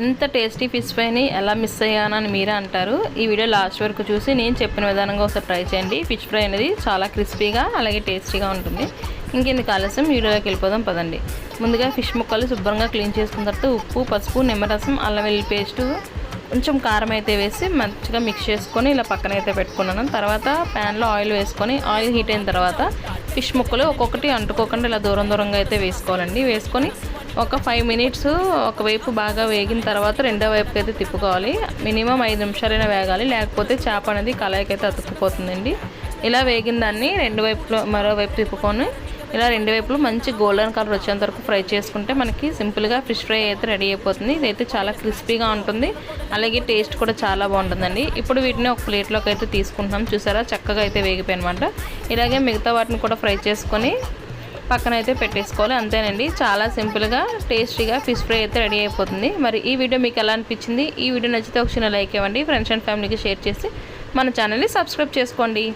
ఇంత tasty fish ఫ్రైని ఎలా miss అయ్యానని మీరే అంటారు. ఈ వీడియో లాస్ట్ వరకు చూసి నేను చెప్పిన విధానంగా ఒకసారి ట్రై చేయండి. ఫిష్ ఫ్రై అనేది చాలా క్రిస్పీగా అలాగే టేస్టీగా ఉంటుంది. ఇంకెందుకు ఆలస్యం వీడియోలోకి వెళ్ళిపోదాం పదండి. ముందుగా ఫిష్ ముక్కలు శుభ్రంగా క్లీన్ చేసుకున్న తర్వాత ఉప్పు, పసుపు, నిమ్మరసం, అల్లం వెల్లుల్లి పేస్టు, కొంచెం కారం అయితే వేసి మంచిగా మిక్స్ చేసుకొని ఇలా పక్కన అయితే పెట్టుకున్నాను. తర్వాత ప్యాన్లో ఆయిల్ వేసుకొని ఆయిల్ హీట్ అయిన తర్వాత ఫిష్ ముక్కలు ఒక్కొక్కటి అంటుకోకుండా ఇలా దూరంగా అయితే వేసుకోవాలండి. వేసుకొని ఒక 5 మినిట్స్ ఒకవైపు బాగా వేగిన తర్వాత రెండో వైపుకి అయితే తిప్పుకోవాలి. మినిమం 5 నిమిషాలైనా వేగాలి, లేకపోతే చేప అనేది కళాయికి అయితే అతుక్కుపోతుందండి. ఇలా వేగిన దాన్ని రెండు వైపులో మరోవైపు తిప్పుకొని ఇలా రెండు వైపులు మంచి గోల్డెన్ కలర్ వచ్చేంత వరకు ఫ్రై చేసుకుంటే మనకి సింపుల్గా ఫిష్ ఫ్రై అయితే రెడీ అయిపోతుంది. ఇదైతే చాలా క్రిస్పీగా ఉంటుంది, అలాగే టేస్ట్ కూడా చాలా బాగుంటుందండి. ఇప్పుడు వీటిని ఒక ప్లేట్లోకి అయితే తీసుకుంటున్నాం. చూసారా చక్కగా అయితే వేగిపోయి అనమాట. ఇలాగే మిగతా వాటిని కూడా ఫ్రై చేసుకొని పక్కన అయితే పెట్టేసుకోవాలి. అంతేనండి, చాలా సింపుల్గా టేస్టీగా ఫిష్ ఫ్రై అయితే రెడీ అయిపోతుంది. మరి ఈ వీడియో మీకు ఎలా అనిపించింది? ఈ వీడియో నచ్చితే ఒక చిన్న లైక్ ఇవ్వండి. ఫ్రెండ్స్ అండ్ ఫ్యామిలీకి షేర్ చేసి మన ఛానల్ని సబ్స్క్రైబ్ చేసుకోండి.